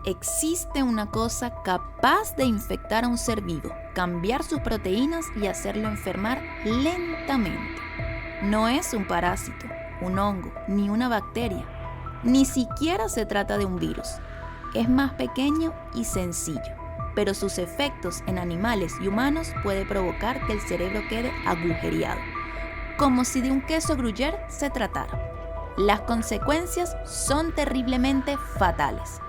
existe una cosa capaz de infectar a un ser vivo, cambiar sus proteínas y hacerlo enfermar lentamente. No es un parásito, un hongo, ni una bacteria. Ni siquiera se trata de un virus. Es más pequeño y sencillo, pero sus efectos en animales y humanos puede provocar que el cerebro quede agujereado, como si de un queso gruyère se tratara. Las consecuencias son terriblemente fatales.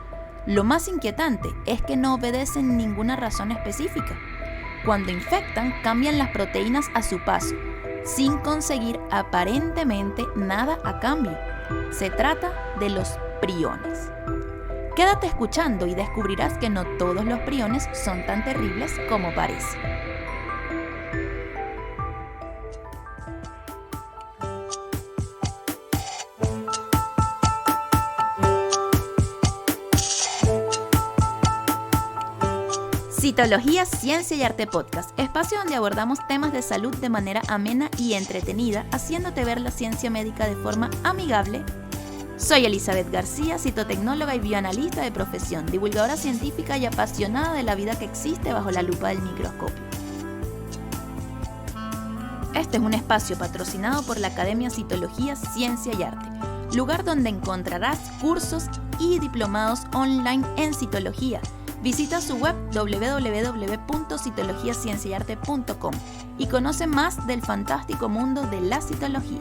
Lo más inquietante es que no obedecen ninguna razón específica. Cuando infectan, cambian las proteínas a su paso, sin conseguir aparentemente nada a cambio. Se trata de los priones. Quédate escuchando y descubrirás que no todos los priones son tan terribles como parece. Citología, Ciencia y Arte Podcast, espacio donde abordamos temas de salud de manera amena y entretenida, haciéndote ver la ciencia médica de forma amigable. Soy Elizabeth García, citotecnóloga y bioanalista de profesión, divulgadora científica y apasionada de la vida que existe bajo la lupa del microscopio. Este es un espacio patrocinado por la Academia Citología, Ciencia y Arte, lugar donde encontrarás cursos y diplomados online en citología. Visita su web www.citologiacienciayarte.com y conoce más del fantástico mundo de la citología.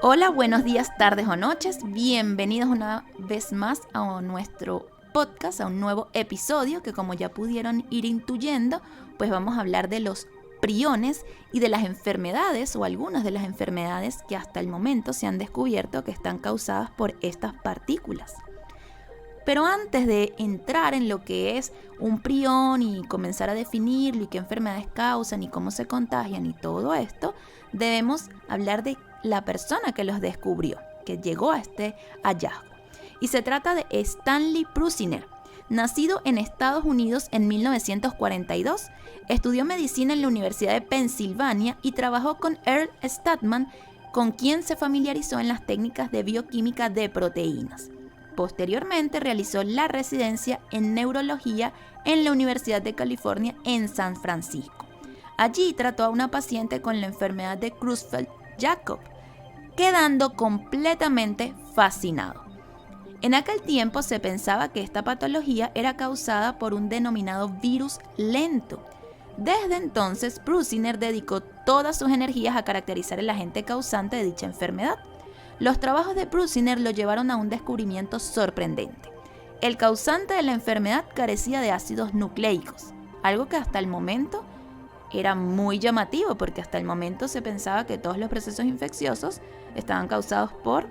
Hola, buenos días, tardes o noches. Bienvenidos una vez más a nuestro podcast, a un nuevo episodio que, como ya pudieron ir intuyendo, pues vamos a hablar de los priones y de las enfermedades o algunas de las enfermedades que hasta el momento se han descubierto que están causadas por estas partículas. Pero antes de entrar en lo que es un prión y comenzar a definirlo y qué enfermedades causan y cómo se contagian y todo esto, debemos hablar de la persona que los descubrió, que llegó a este hallazgo. Y se trata de Stanley Prusiner. Nacido en Estados Unidos en 1942, estudió medicina en la Universidad de Pensilvania y trabajó con Earl Statman, con quien se familiarizó en las técnicas de bioquímica de proteínas. Posteriormente realizó la residencia en neurología en la Universidad de California en San Francisco. Allí trató a una paciente con la enfermedad de Creutzfeldt-Jakob, quedando completamente fascinado. En aquel tiempo se pensaba que esta patología era causada por un denominado virus lento. Desde entonces, Prusiner dedicó todas sus energías a caracterizar el agente causante de dicha enfermedad. Los trabajos de Prusiner lo llevaron a un descubrimiento sorprendente. El causante de la enfermedad carecía de ácidos nucleicos, algo que hasta el momento era muy llamativo, porque hasta el momento se pensaba que todos los procesos infecciosos estaban causados por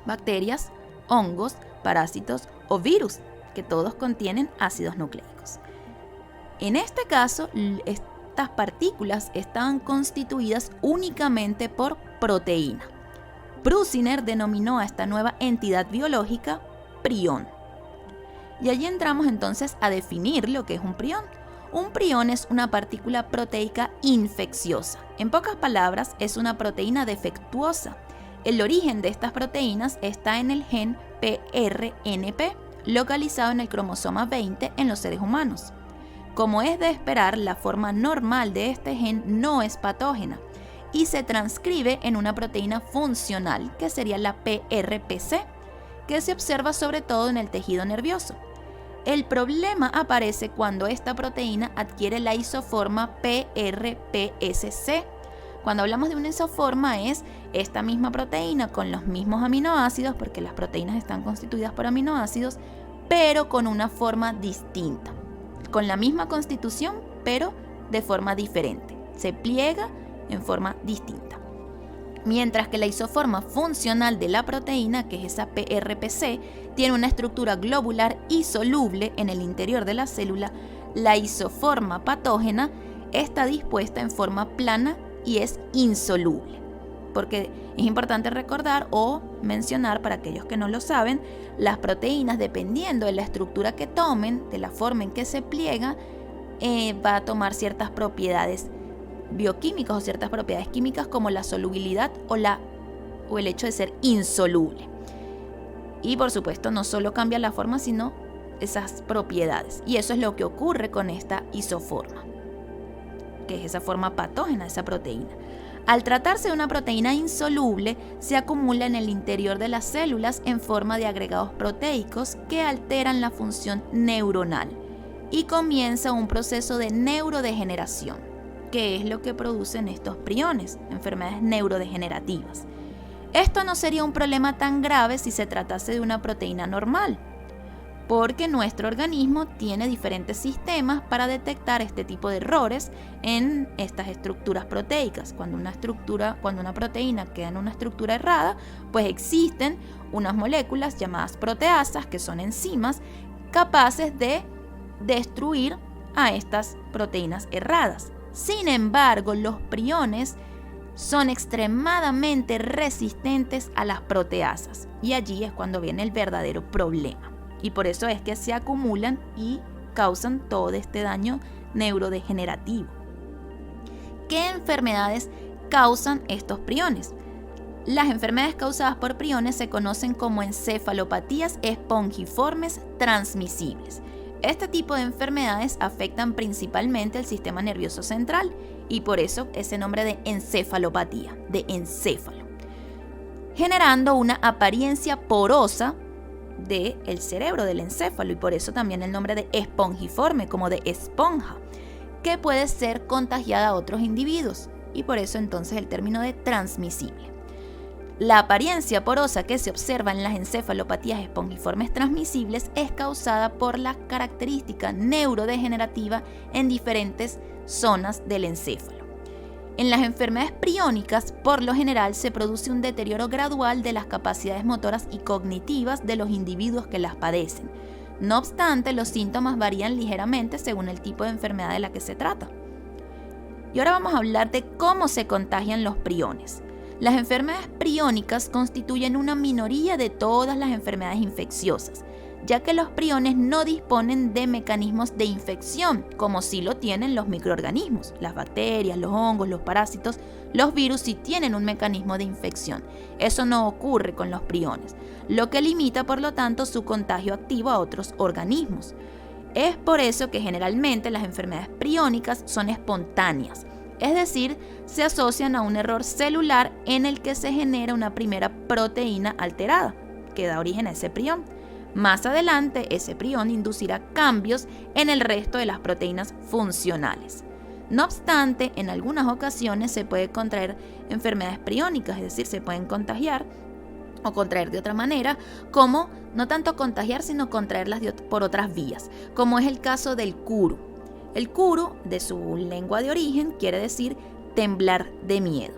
bacterias, hongos, parásitos o virus, que todos contienen ácidos nucleicos. En este caso, estas partículas estaban constituidas únicamente por proteína. Prusiner denominó a esta nueva entidad biológica prión. Y allí entramos entonces a definir lo que es un prión. Un prión es una partícula proteica infecciosa. En pocas palabras, es una proteína defectuosa. El origen de estas proteínas está en el gen PRNP, localizado en el cromosoma 20 en los seres humanos. Como es de esperar, la forma normal de este gen no es patógena y se transcribe en una proteína funcional, que sería la PRPC, que se observa sobre todo en el tejido nervioso. El problema aparece cuando esta proteína adquiere la isoforma PRPSC. Cuando hablamos de una isoforma, es esta misma proteína con los mismos aminoácidos, porque las proteínas están constituidas por aminoácidos, pero con una forma distinta, con la misma constitución, pero de forma diferente. Se pliega en forma distinta. Mientras que la isoforma funcional de la proteína, que es esa PRPC, tiene una estructura globular y soluble en el interior de la célula, la isoforma patógena está dispuesta en forma plana y es insoluble. Porque es importante recordar o mencionar, para aquellos que no lo saben, las proteínas, dependiendo de la estructura que tomen, de la forma en que se pliega, va a tomar ciertas propiedades bioquímicas o ciertas propiedades químicas, como la solubilidad o el hecho de ser insoluble. Y por supuesto no solo cambia la forma, sino esas propiedades. Y eso es lo que ocurre con esta isoforma, que es esa forma patógena de esa proteína. Al tratarse de una proteína insoluble, se acumula en el interior de las células en forma de agregados proteicos que alteran la función neuronal y comienza un proceso de neurodegeneración, que es lo que producen estos priones, enfermedades neurodegenerativas. Esto no sería un problema tan grave si se tratase de una proteína normal, porque nuestro organismo tiene diferentes sistemas para detectar este tipo de errores en estas estructuras proteicas. Cuando una proteína queda en una estructura errada, pues existen unas moléculas llamadas proteasas, que son enzimas capaces de destruir a estas proteínas erradas. Sin embargo, los priones son extremadamente resistentes a las proteasas, y allí es cuando viene el verdadero problema. Y por eso es que se acumulan y causan todo este daño neurodegenerativo. ¿Qué enfermedades causan estos priones? Las enfermedades causadas por priones se conocen como encefalopatías espongiformes transmisibles. Este tipo de enfermedades afectan principalmente el sistema nervioso central, y por eso ese nombre de encefalopatía, de encéfalo, generando una apariencia porosa del cerebro, del encéfalo, y por eso también el nombre de espongiforme, como de esponja, que puede ser contagiada a otros individuos, y por eso entonces el término de transmisible. La apariencia porosa que se observa en las encefalopatías espongiformes transmisibles es causada por la característica neurodegenerativa en diferentes zonas del encéfalo. En las enfermedades priónicas, por lo general, se produce un deterioro gradual de las capacidades motoras y cognitivas de los individuos que las padecen. No obstante, los síntomas varían ligeramente según el tipo de enfermedad de la que se trata. Y ahora vamos a hablar de cómo se contagian los priones. Las enfermedades priónicas constituyen una minoría de todas las enfermedades infecciosas, ya que los priones no disponen de mecanismos de infección, como sí lo tienen los microorganismos. Las bacterias, los hongos, los parásitos, los virus sí tienen un mecanismo de infección. Eso no ocurre con los priones, lo que limita, por lo tanto, su contagio activo a otros organismos. Es por eso que generalmente las enfermedades priónicas son espontáneas, es decir, se asocian a un error celular en el que se genera una primera proteína alterada, que da origen a ese prión. Más adelante, ese prión inducirá cambios en el resto de las proteínas funcionales. No obstante, en algunas ocasiones se puede contraer enfermedades priónicas, es decir, se pueden contagiar o contraer de otra manera, como no tanto contagiar, sino contraerlas por otras vías, como es el caso del kuru. El kuru, de su lengua de origen, quiere decir temblar de miedo.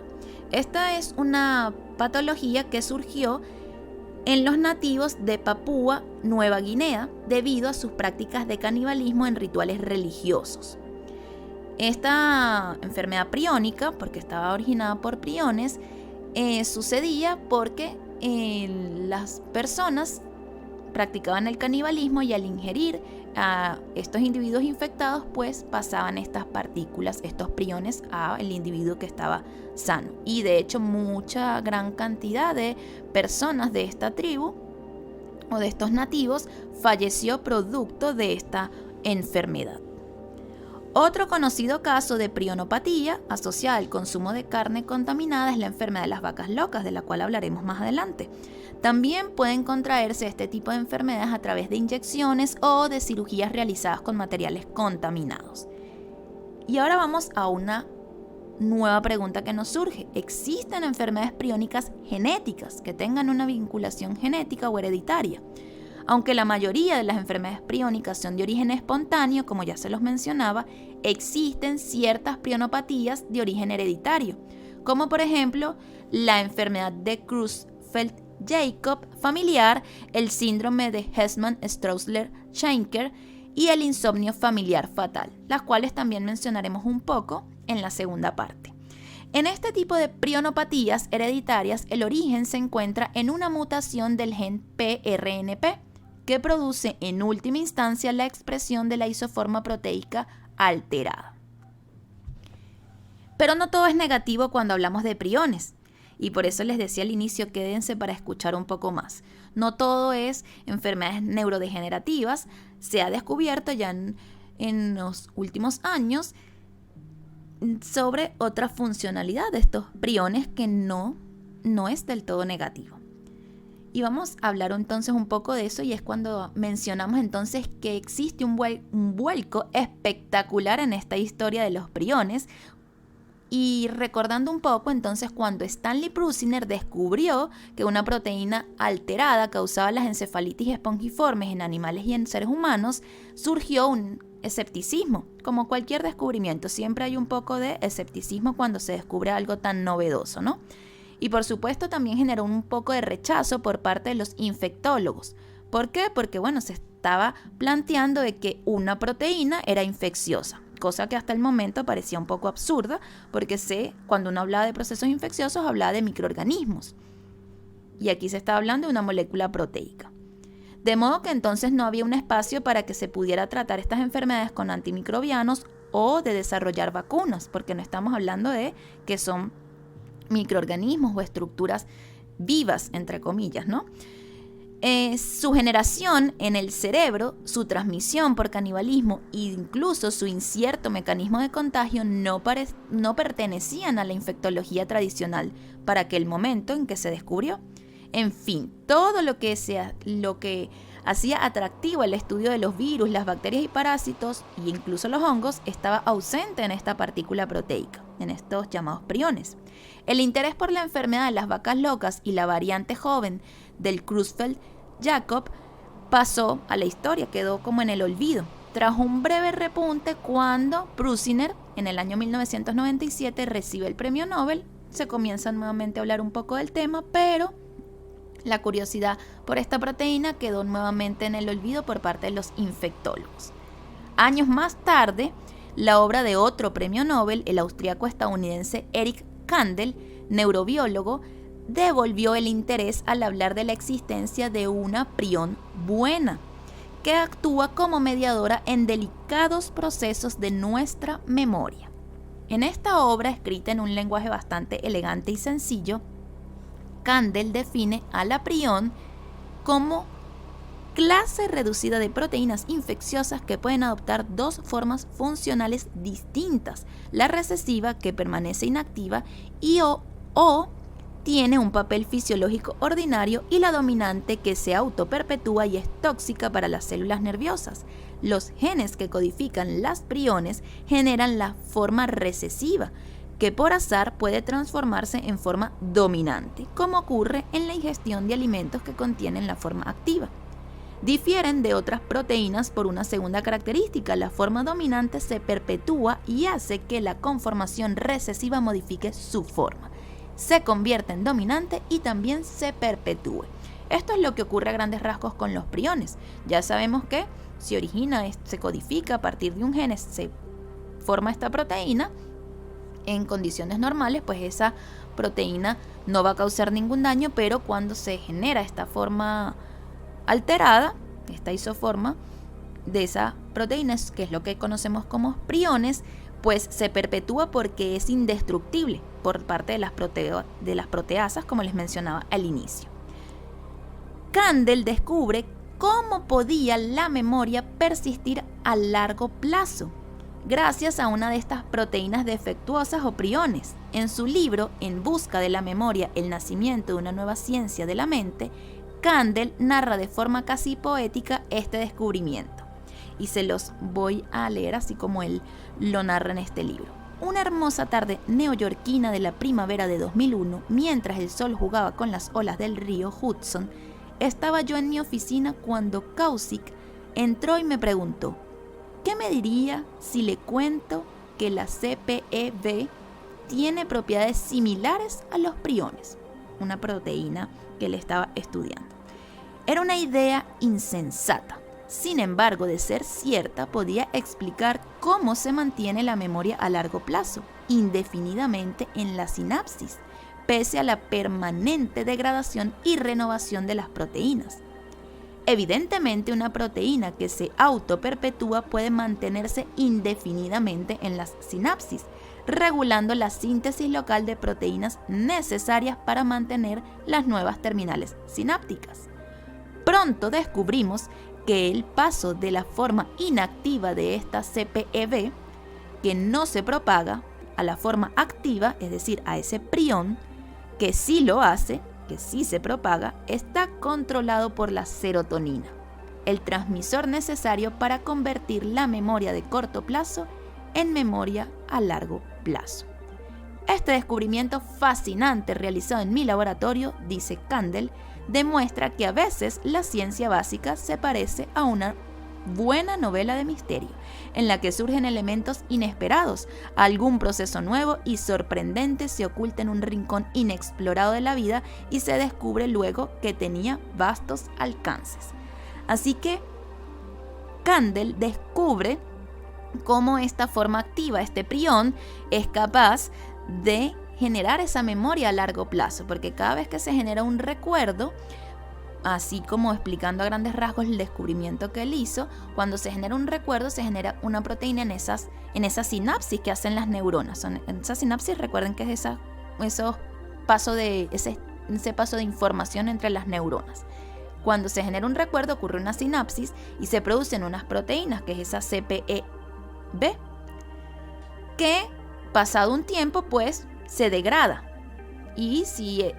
Esta es una patología que surgió en los nativos de Papúa Nueva Guinea debido a sus prácticas de canibalismo en rituales religiosos. Esta enfermedad priónica, porque estaba originada por priones, sucedía porque las personas practicaban el canibalismo y al ingerir a estos individuos infectados, pues pasaban estas partículas, estos priones, al individuo que estaba sano. Y de hecho gran cantidad de personas de esta tribu o de estos nativos falleció producto de esta enfermedad. Otro conocido caso de prionopatía asociada al consumo de carne contaminada es la enfermedad de las vacas locas, de la cual hablaremos más adelante. También pueden contraerse este tipo de enfermedades a través de inyecciones o de cirugías realizadas con materiales contaminados. Y ahora vamos a una nueva pregunta que nos surge. ¿Existen enfermedades priónicas genéticas que tengan una vinculación genética o hereditaria? Aunque la mayoría de las enfermedades priónicas son de origen espontáneo, como ya se los mencionaba, existen ciertas prionopatías de origen hereditario, como por ejemplo la enfermedad de Creutzfeldt-Jakob familiar, el síndrome de Heßmann-Straussler-Scheinker y el insomnio familiar fatal, las cuales también mencionaremos un poco en la segunda parte. En este tipo de prionopatías hereditarias, el origen se encuentra en una mutación del gen PRNP, que produce en última instancia la expresión de la isoforma proteica alterada. Pero no todo es negativo cuando hablamos de priones. Y por eso les decía al inicio, quédense para escuchar un poco más. No todo es enfermedades neurodegenerativas. Se ha descubierto ya en los últimos años sobre otra funcionalidad de estos priones que no es del todo negativo. Y vamos a hablar entonces un poco de eso, y es cuando mencionamos entonces que existe un vuelco espectacular en esta historia de los priones. Y recordando un poco, entonces, cuando Stanley Prusiner descubrió que una proteína alterada causaba las encefalitis espongiformes en animales y en seres humanos, surgió un escepticismo. Como cualquier descubrimiento, siempre hay un poco de escepticismo cuando se descubre algo tan novedoso, ¿no? Y por supuesto también generó un poco de rechazo por parte de los infectólogos. ¿Por qué? Porque, se estaba planteando de que una proteína era infecciosa, cosa que hasta el momento parecía un poco absurda, porque cuando uno hablaba de procesos infecciosos hablaba de microorganismos. Y aquí se está hablando de una molécula proteica. De modo que entonces no había un espacio para que se pudiera tratar estas enfermedades con antimicrobianos o de desarrollar vacunas, porque no estamos hablando de que son microorganismos o estructuras vivas, entre comillas, ¿no? Su generación en el cerebro, su transmisión por canibalismo e incluso su incierto mecanismo de contagio no pertenecían a la infectología tradicional para aquel momento en que se descubrió. En fin, todo lo que hacía atractivo el estudio de los virus, las bacterias y parásitos, e incluso los hongos, estaba ausente en esta partícula proteica, en estos llamados priones. El interés por la enfermedad de las vacas locas y la variante joven del Creutzfeldt-Jakob pasó a la historia, quedó como en el olvido. Tras un breve repunte cuando Prusiner, en el año 1997, recibe el premio Nobel, se comienza nuevamente a hablar un poco del tema, pero la curiosidad por esta proteína quedó nuevamente en el olvido por parte de los infectólogos. Años más tarde, la obra de otro premio Nobel, el austríaco-estadounidense Erich Kandel, neurobiólogo, devolvió el interés al hablar de la existencia de una prión buena, que actúa como mediadora en delicados procesos de nuestra memoria. En esta obra, escrita en un lenguaje bastante elegante y sencillo, Kandel define a la prión como clase reducida de proteínas infecciosas que pueden adoptar dos formas funcionales distintas: la recesiva, que permanece inactiva y o tiene un papel fisiológico ordinario, y la dominante, que se autoperpetúa y es tóxica para las células nerviosas. Los genes que codifican las priones generan la forma recesiva, que por azar puede transformarse en forma dominante, como ocurre en la ingestión de alimentos que contienen la forma activa. Difieren de otras proteínas por una segunda característica: la forma dominante se perpetúa y hace que la conformación recesiva modifique su forma, se convierte en dominante y también se perpetúe. Esto es lo que ocurre a grandes rasgos con los priones. Ya sabemos que se codifica a partir de un gen, se forma esta proteína. En condiciones normales, pues esa proteína no va a causar ningún daño, pero cuando se genera esta forma alterada, esta isoforma de esa proteína, que es lo que conocemos como priones, pues se perpetúa porque es indestructible por parte de las proteasas, como les mencionaba al inicio. Kandel descubre cómo podía la memoria persistir a largo plazo gracias a una de estas proteínas defectuosas o priones. En su libro En busca de la memoria, el nacimiento de una nueva ciencia de la mente, Kandel narra de forma casi poética este descubrimiento. Y se los voy a leer así como él lo narra en este libro. Una hermosa tarde neoyorquina de la primavera de 2001, mientras el sol jugaba con las olas del río Hudson, estaba yo en mi oficina cuando Kausic entró y me preguntó: ¿qué me diría si le cuento que la CPEB tiene propiedades similares a los priones, una proteína que él estaba estudiando. Era una idea insensata. Sin embargo, de ser cierta, podía explicar cómo se mantiene la memoria a largo plazo, indefinidamente en la sinapsis, pese a la permanente degradación y renovación de las proteínas. Evidentemente, una proteína que se autoperpetúa puede mantenerse indefinidamente en las sinapsis, regulando la síntesis local de proteínas necesarias para mantener las nuevas terminales sinápticas. Pronto descubrimos que el paso de la forma inactiva de esta CPEB, que no se propaga, a la forma activa, es decir, a ese prión, que sí lo hace, que sí se propaga, está controlado por la serotonina, el transmisor necesario para convertir la memoria de corto plazo en memoria a largo plazo. Este descubrimiento fascinante realizado en mi laboratorio, dice Kandel, demuestra que a veces la ciencia básica se parece a una buena novela de misterio, en la que surgen elementos inesperados, algún proceso nuevo y sorprendente se oculta en un rincón inexplorado de la vida y se descubre luego que tenía vastos alcances. Así que Kandel descubre cómo esta forma activa, este prión, es capaz de generar esa memoria a largo plazo, porque cada vez que se genera un recuerdo, así como explicando a grandes rasgos el descubrimiento que él hizo, cuando se genera un recuerdo se genera una proteína en esas sinapsis que hacen las neuronas. En esas sinapsis, recuerden que es ese paso de información entre las neuronas. Cuando se genera un recuerdo ocurre una sinapsis y se producen unas proteínas, que es esa CPEB, que pasado un tiempo pues se degrada. Y si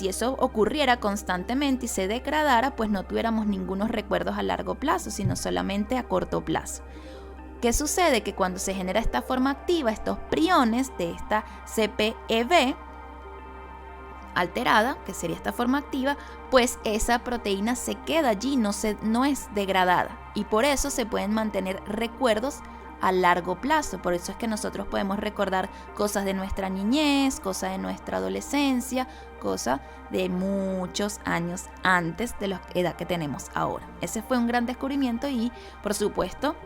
eso ocurriera constantemente y se degradara, pues no tuviéramos ningunos recuerdos a largo plazo, sino solamente a corto plazo. ¿Qué sucede? Que cuando se genera esta forma activa, estos priones de esta CPEB alterada, que sería esta forma activa, pues esa proteína se queda allí, no es degradada. Y por eso se pueden mantener recuerdos a largo plazo. Por eso es que nosotros podemos recordar cosas de nuestra niñez, cosas de nuestra adolescencia, cosas de muchos años antes de la edad que tenemos ahora. Ese fue un gran descubrimiento y, por supuesto,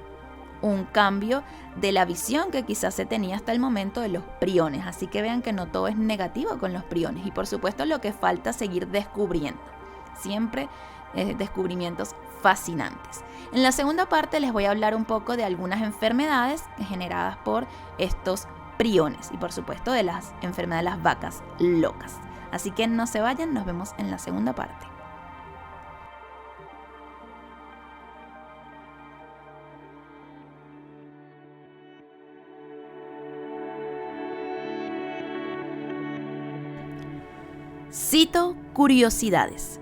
un cambio de la visión que quizás se tenía hasta el momento de los priones. Así que vean que no todo es negativo con los priones. Y por supuesto lo que falta es seguir descubriendo. Siempre descubrimientos fascinantes. En la segunda parte les voy a hablar un poco de algunas enfermedades generadas por estos priones y por supuesto de las enfermedades de las vacas locas. Así que no se vayan, nos vemos en la segunda parte. Cito curiosidades.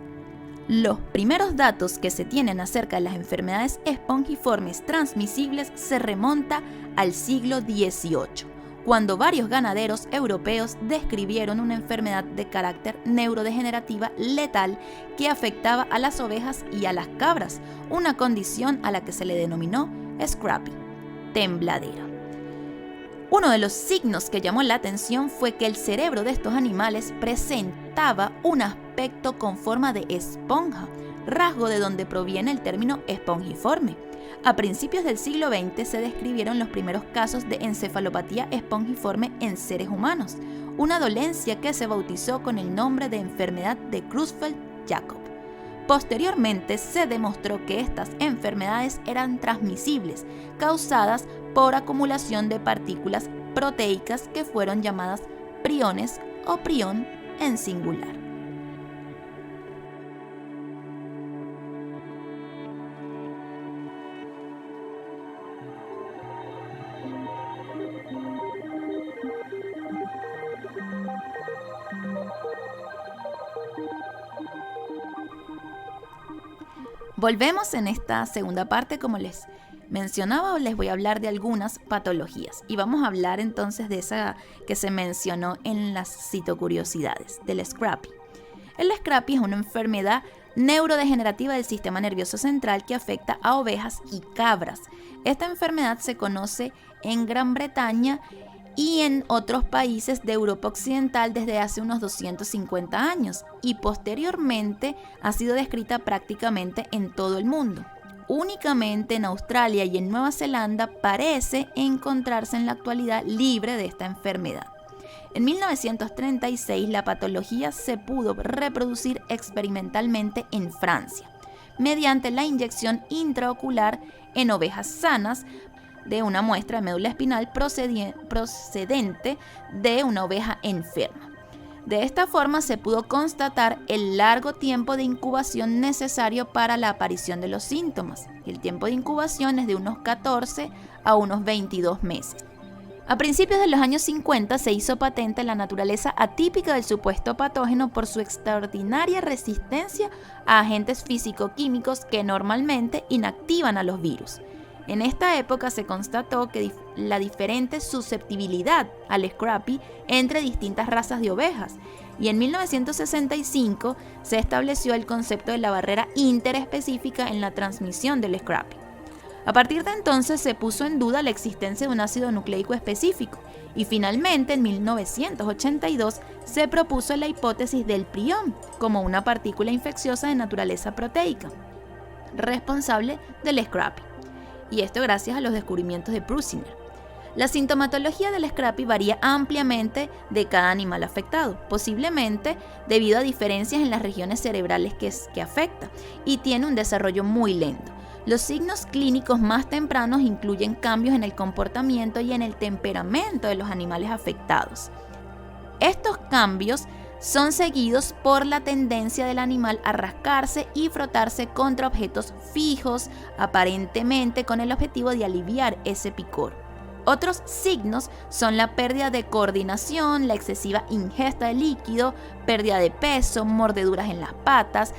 Los primeros datos que se tienen acerca de las enfermedades espongiformes transmisibles se remonta al siglo XVIII, cuando varios ganaderos europeos describieron una enfermedad de carácter neurodegenerativa letal que afectaba a las ovejas y a las cabras, una condición a la que se le denominó scrapie, tembladera. Uno de los signos que llamó la atención fue que el cerebro de estos animales presentaba un aspecto con forma de esponja, rasgo de donde proviene el término espongiforme. A principios del siglo XX se describieron los primeros casos de encefalopatía espongiforme en seres humanos, una dolencia que se bautizó con el nombre de enfermedad de Creutzfeldt-Jakob. Posteriormente se demostró que estas enfermedades eran transmisibles, causadas por acumulación de partículas proteicas que fueron llamadas priones o prión en singular. Volvemos en esta segunda parte, como les mencionaba, les voy a hablar de algunas patologías y vamos a hablar entonces de esa que se mencionó en las citocuriosidades, del scrapie. El scrapie es una enfermedad neurodegenerativa del sistema nervioso central que afecta a ovejas y cabras. Esta enfermedad se conoce en Gran Bretaña y en otros países de Europa Occidental desde hace unos 250 años, y posteriormente ha sido descrita prácticamente en todo el mundo. Únicamente en Australia y en Nueva Zelanda parece encontrarse en la actualidad libre de esta enfermedad. En 1936 la patología se pudo reproducir experimentalmente en Francia, mediante la inyección intraocular en ovejas sanas de una muestra de médula espinal procedente de una oveja enferma. De esta forma se pudo constatar el largo tiempo de incubación necesario para la aparición de los síntomas. El tiempo de incubación es de unos 14 a unos 22 meses. A principios de los años 50 se hizo patente la naturaleza atípica del supuesto patógeno por su extraordinaria resistencia a agentes físico-químicos que normalmente inactivan a los virus. En esta época se constató que la diferente susceptibilidad al Scrapie entre distintas razas de ovejas, y en 1965 se estableció el concepto de la barrera interespecífica en la transmisión del Scrapie. A partir de entonces se puso en duda la existencia de un ácido nucleico específico, y finalmente en 1982 se propuso la hipótesis del prión como una partícula infecciosa de naturaleza proteica, responsable del Scrapie, y esto gracias a los descubrimientos de Prusiner. La sintomatología del Scrapie varía ampliamente de cada animal afectado, posiblemente debido a diferencias en las regiones cerebrales que afecta, y tiene un desarrollo muy lento. Los signos clínicos más tempranos incluyen cambios en el comportamiento y en el temperamento de los animales afectados. Estos cambios son seguidos por la tendencia del animal a rascarse y frotarse contra objetos fijos, aparentemente con el objetivo de aliviar ese picor. Otros signos son la pérdida de coordinación, la excesiva ingesta de líquido, pérdida de peso, mordeduras en las patas,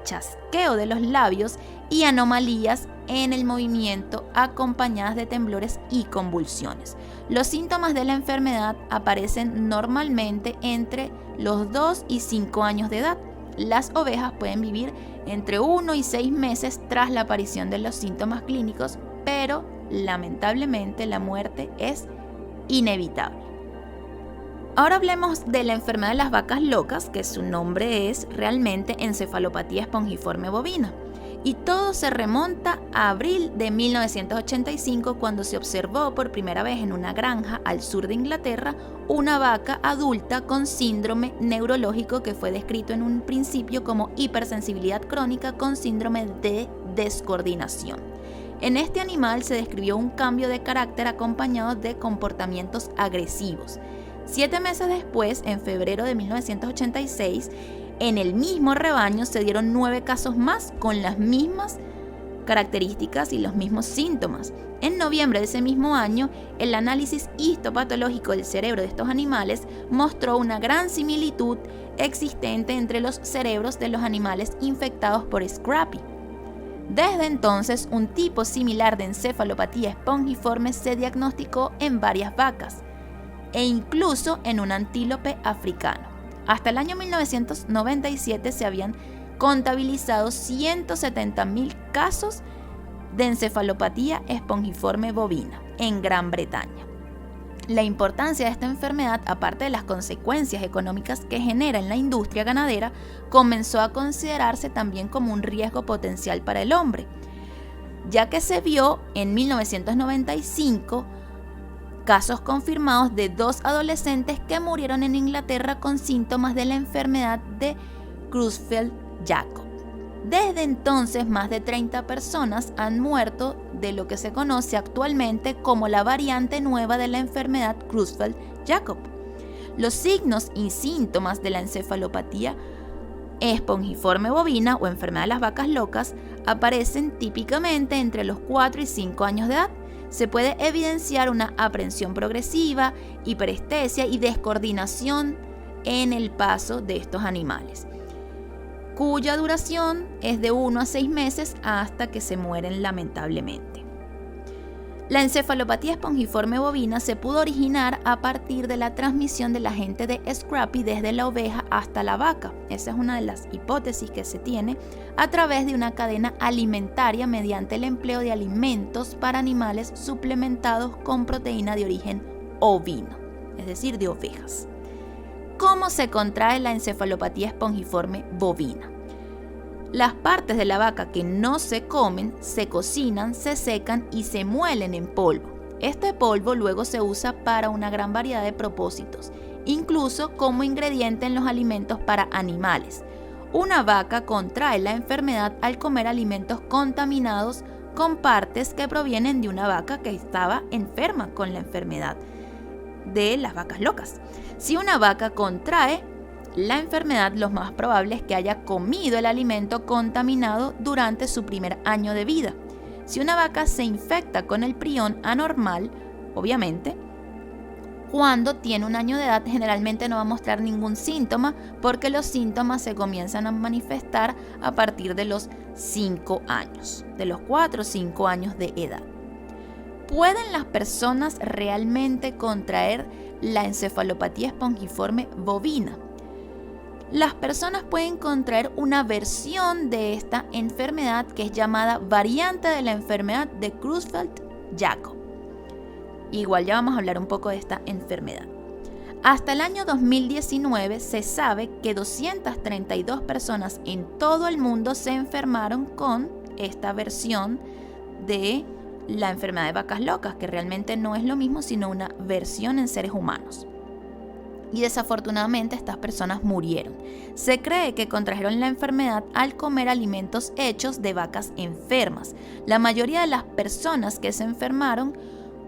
chasqueo de los labios y anomalías en el movimiento acompañadas de temblores y convulsiones. Los síntomas de la enfermedad aparecen normalmente entre los 2 y 5 años de edad. Las ovejas pueden vivir entre 1 y 6 meses tras la aparición de los síntomas clínicos, pero lamentablemente la muerte es inevitable. Ahora hablemos de la enfermedad de las vacas locas, que su nombre es realmente encefalopatía espongiforme bovina. Y todo se remonta a abril de 1985, cuando se observó por primera vez en una granja al sur de Inglaterra una vaca adulta con síndrome neurológico que fue descrito en un principio como hipersensibilidad crónica con síndrome de descoordinación. En este animal se describió un cambio de carácter acompañado de comportamientos agresivos. 7 meses después, en febrero de 1986, en el mismo rebaño se dieron 9 casos más con las mismas características y los mismos síntomas. En noviembre de ese mismo año, el análisis histopatológico del cerebro de estos animales mostró una gran similitud existente entre los cerebros de los animales infectados por Scrapie. Desde entonces, un tipo similar de encefalopatía espongiforme se diagnosticó en varias vacas e incluso en un antílope africano. Hasta el año 1997 se habían contabilizado 170.000 casos de encefalopatía espongiforme bovina en Gran Bretaña. La importancia de esta enfermedad, aparte de las consecuencias económicas que genera en la industria ganadera, comenzó a considerarse también como un riesgo potencial para el hombre, ya que se vio en 1995 casos confirmados de 2 adolescentes que murieron en Inglaterra con síntomas de la enfermedad de Creutzfeldt-Jakob. Desde entonces, más de 30 personas han muerto de lo que se conoce actualmente como la variante nueva de la enfermedad Creutzfeldt-Jakob. Los signos y síntomas de la encefalopatía espongiforme bovina o enfermedad de las vacas locas aparecen típicamente entre los 4 y 5 años de edad. Se puede evidenciar una aprensión progresiva, hiperestesia y descoordinación en el paso de estos animales, cuya duración es de 1 a 6 meses hasta que se mueren lamentablemente. La encefalopatía espongiforme bovina se pudo originar a partir de la transmisión del agente de Scrapie desde la oveja hasta la vaca. Esa es una de las hipótesis que se tiene a través de una cadena alimentaria mediante el empleo de alimentos para animales suplementados con proteína de origen ovino, es decir, de ovejas. ¿Cómo se contrae la encefalopatía espongiforme bovina? Las partes de la vaca que no se comen se cocinan, se secan y se muelen en polvo. Este polvo luego se usa para una gran variedad de propósitos, incluso como ingrediente en los alimentos para animales. Una vaca contrae la enfermedad al comer alimentos contaminados con partes que provienen de una vaca que estaba enferma con la enfermedad de las vacas locas. Si una vaca contrae la enfermedad, lo más probable es que haya comido el alimento contaminado durante su primer año de vida. Si una vaca se infecta con el prión anormal, obviamente, cuando tiene un año de edad generalmente no va a mostrar ningún síntoma porque los síntomas se comienzan a manifestar a partir de los 5 años, de los 4 o 5 años de edad. ¿Pueden las personas realmente contraer la encefalopatía espongiforme bovina? Las personas pueden contraer una versión de esta enfermedad que es llamada variante de la enfermedad de Creutzfeldt-Jakob. Igual ya vamos a hablar un poco de esta enfermedad. Hasta el año 2019 se sabe que 232 personas en todo el mundo se enfermaron con esta versión de la enfermedad de vacas locas, que realmente no es lo mismo sino una versión en seres humanos. Y desafortunadamente estas personas murieron. Se cree que contrajeron la enfermedad al comer alimentos hechos de vacas enfermas. La mayoría de las personas que se enfermaron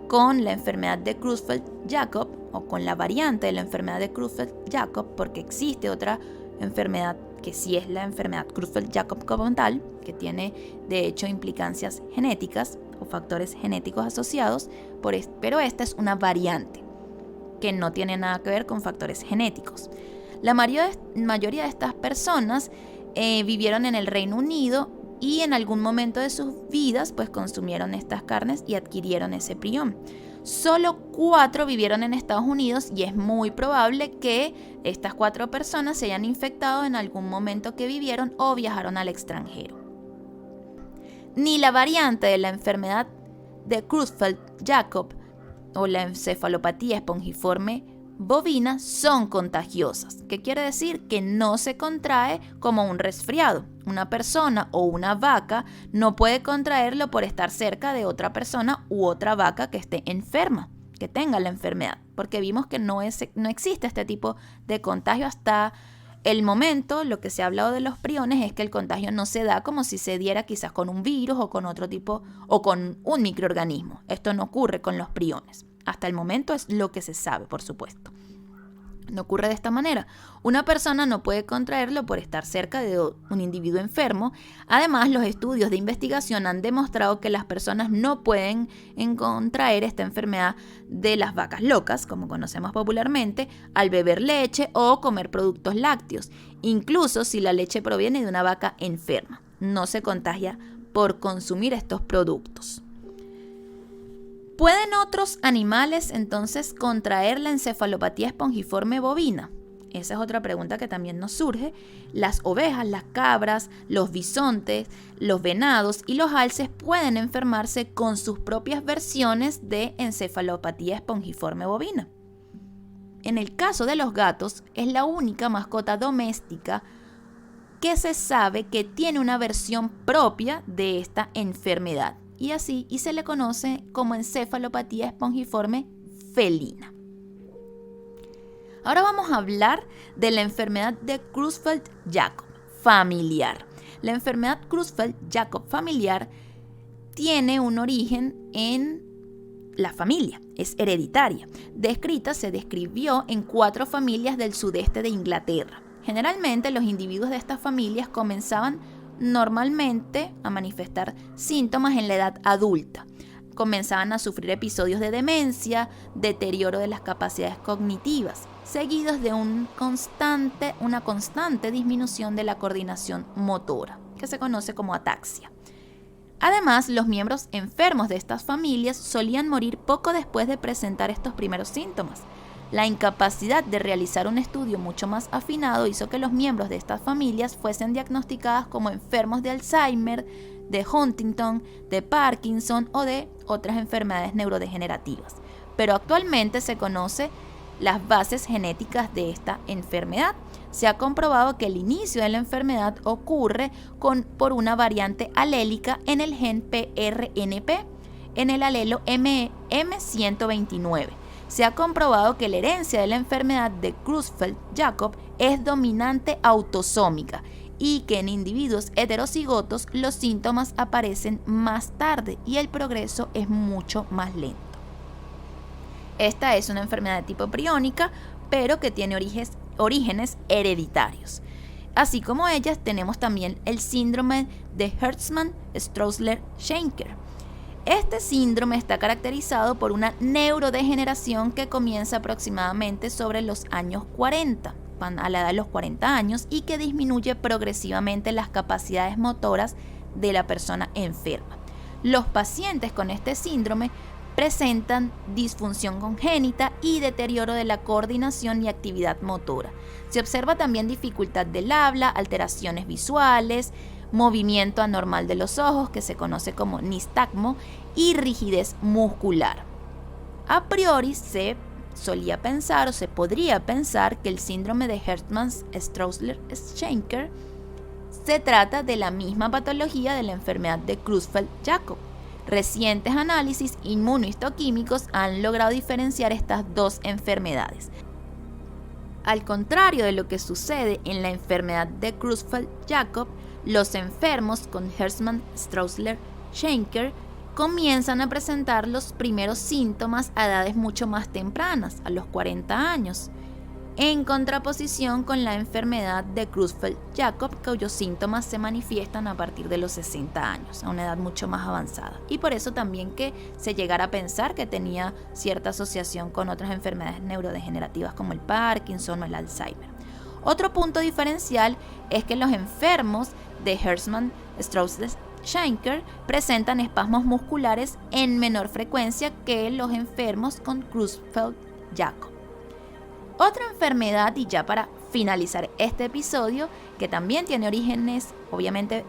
con la enfermedad de Creutzfeldt-Jakob o con la variante de la enfermedad de Creutzfeldt-Jakob, porque existe otra enfermedad que sí es la enfermedad Creutzfeldt-Jakob como tal, que tiene de hecho implicancias genéticas o factores genéticos asociados, pero esta es una variante que no tiene nada que ver con factores genéticos. La mayoría de estas personas vivieron en el Reino Unido y en algún momento de sus vidas pues consumieron estas carnes y adquirieron ese prión. Solo 4 vivieron en Estados Unidos y es muy probable que estas 4 personas se hayan infectado en algún momento que vivieron o viajaron al extranjero. Ni la variante de la enfermedad de Creutzfeldt-Jakob o la encefalopatía espongiforme bovina son contagiosas. ¿Qué quiere decir? Que no se contrae como un resfriado. Una persona o una vaca no puede contraerlo por estar cerca de otra persona u otra vaca que esté enferma, que tenga la enfermedad, porque vimos que no existe este tipo de contagio hasta el momento. Lo que se ha hablado de los priones es que el contagio no se da como si se diera quizás con un virus o con otro tipo o con un microorganismo. Esto no ocurre con los priones. Hasta el momento es lo que se sabe, por supuesto. No ocurre de esta manera. Una persona no puede contraerlo por estar cerca de un individuo enfermo. Además, los estudios de investigación han demostrado que las personas no pueden contraer esta enfermedad de las vacas locas, como conocemos popularmente, al beber leche o comer productos lácteos, incluso si la leche proviene de una vaca enferma. No se contagia por consumir estos productos. ¿Pueden otros animales entonces contraer la encefalopatía espongiforme bovina? Esa es otra pregunta que también nos surge. Las ovejas, las cabras, los bisontes, los venados y los alces pueden enfermarse con sus propias versiones de encefalopatía espongiforme bovina. En el caso de los gatos, es la única mascota doméstica que se sabe que tiene una versión propia de esta enfermedad. Y se le conoce como encefalopatía espongiforme felina. Ahora vamos a hablar de la enfermedad de Creutzfeldt-Jakob familiar. La enfermedad Creutzfeldt-Jakob familiar tiene un origen en la familia, es hereditaria. Se describió en 4 familias del sudeste de Inglaterra. Generalmente los individuos de estas familias comenzaban normalmente a manifestar síntomas en la edad adulta. Comenzaban a sufrir episodios de demencia, deterioro de las capacidades cognitivas, seguidos de una constante disminución de la coordinación motora, que se conoce como ataxia. Además, los miembros enfermos de estas familias solían morir poco después de presentar estos primeros síntomas. La incapacidad de realizar un estudio mucho más afinado hizo que los miembros de estas familias fuesen diagnosticadas como enfermos de Alzheimer, de Huntington, de Parkinson o de otras enfermedades neurodegenerativas. pero actualmente se conoce las bases genéticas de esta enfermedad. Se ha comprobado que el inicio de la enfermedad ocurre por una variante alélica en el gen PRNP, en el alelo M129. Se ha comprobado que la herencia de la enfermedad de Creutzfeldt-Jakob es dominante autosómica y que en individuos heterocigotos los síntomas aparecen más tarde y el progreso es mucho más lento. Esta es una enfermedad de tipo priónica, pero que tiene orígenes hereditarios. Así como ellas, tenemos también el síndrome de Hertzmann-Straussler-Scheinker. Este síndrome está caracterizado por una neurodegeneración que comienza aproximadamente sobre los años 40, a la edad de los 40 años, y que disminuye progresivamente las capacidades motoras de la persona enferma. Los pacientes con este síndrome presentan disfunción congénita y deterioro de la coordinación y actividad motora. Se observa también dificultad del habla, alteraciones visuales, movimiento anormal de los ojos, que se conoce como nistagmo, y rigidez muscular. A priori se solía pensar o se podría pensar que el síndrome de Hertzmann-Straussler-Scheinker se trata de la misma patología de la enfermedad de Creutzfeldt-Jakob. Recientes análisis inmunohistoquímicos han logrado diferenciar estas dos enfermedades. Al contrario de lo que sucede en la enfermedad de Creutzfeldt-Jakob, los enfermos con Hertzmann-Straussler-Scheinker comienzan a presentar los primeros síntomas a edades mucho más tempranas, a los 40 años, en contraposición con la enfermedad de Creutzfeldt-Jakob, cuyos síntomas se manifiestan a partir de los 60 años, a una edad mucho más avanzada. Y por eso también que se llegara a pensar que tenía cierta asociación con otras enfermedades neurodegenerativas como el Parkinson o el Alzheimer. Otro punto diferencial es que los enfermos de Hertzmann-Straussler-Scheinker presentan espasmos musculares en menor frecuencia que los enfermos con Creutzfeldt-Jakob. Otra enfermedad, y ya para finalizar este episodio, que también tiene orígenes obviamente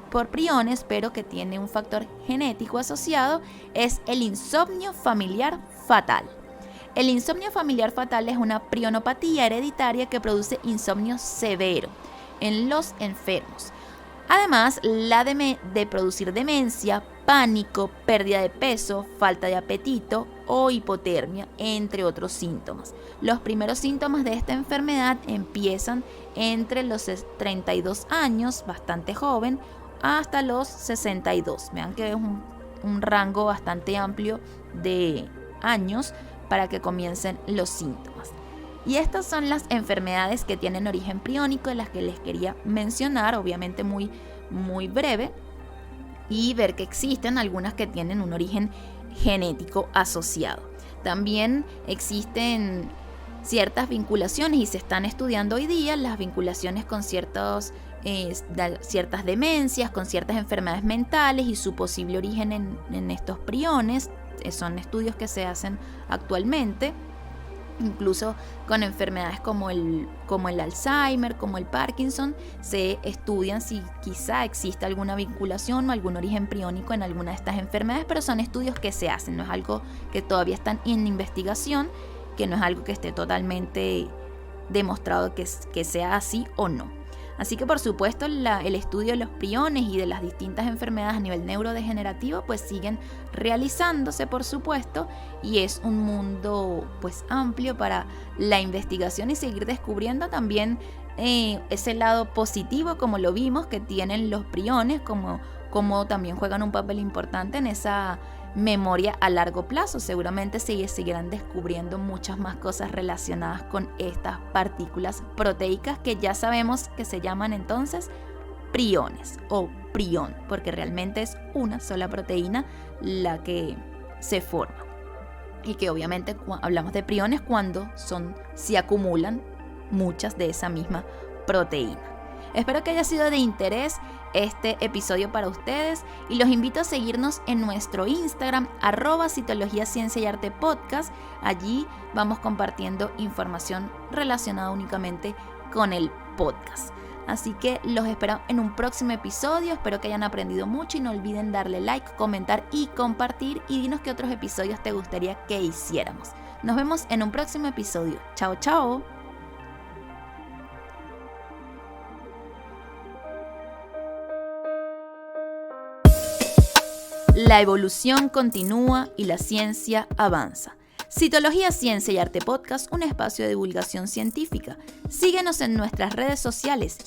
por priones, pero que tiene un factor genético asociado, es el insomnio familiar fatal. El insomnio familiar fatal es una prionopatía hereditaria que produce insomnio severo en los enfermos. Además, la de producir demencia, pánico, pérdida de peso, falta de apetito o hipotermia, entre otros síntomas. Los primeros síntomas de esta enfermedad empiezan entre los 32 años, bastante joven, hasta los 62. Vean que es un rango bastante amplio de años para que comiencen los síntomas. Y estas son las enfermedades que tienen origen priónico, de las que les quería mencionar, obviamente muy breve, y ver que existen algunas que tienen un origen genético asociado. También existen ciertas vinculaciones y se están estudiando hoy día las vinculaciones con ciertas demencias, con ciertas enfermedades mentales y su posible origen en estos priones. Son estudios que se hacen actualmente. Incluso con enfermedades como el Alzheimer, como el Parkinson, se estudian si quizá existe alguna vinculación o algún origen priónico en alguna de estas enfermedades, pero son estudios que se hacen, no es algo que todavía están en investigación, que no es algo que esté totalmente demostrado que sea así o no. Así que por supuesto el estudio de los priones y de las distintas enfermedades a nivel neurodegenerativo pues siguen realizándose, por supuesto, y es un mundo pues amplio para la investigación y seguir descubriendo también ese lado positivo, como lo vimos, que tienen los priones, como también juegan un papel importante en esa memoria a largo plazo. Seguramente seguirán descubriendo muchas más cosas relacionadas con estas partículas proteicas que ya sabemos que se llaman entonces priones o prión, porque realmente es una sola proteína la que se forma. Y que obviamente hablamos de priones cuando se acumulan muchas de esa misma proteína. Espero que haya sido de interés este episodio para ustedes y los invito a seguirnos en nuestro Instagram @Citología Ciencia y Arte Podcast. Allí vamos compartiendo información relacionada únicamente con el podcast. Así que los espero en un próximo episodio. Espero que hayan aprendido mucho y no olviden darle like, comentar y compartir. Y dinos qué otros episodios te gustaría que hiciéramos. Nos vemos en un próximo episodio. Chao, chao. La evolución continúa y la ciencia avanza. Citología, Ciencia y Arte Podcast, un espacio de divulgación científica. Síguenos en nuestras redes sociales,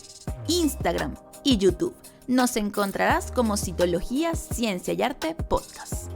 Instagram y YouTube. Nos encontrarás como Citología, Ciencia y Arte Podcast.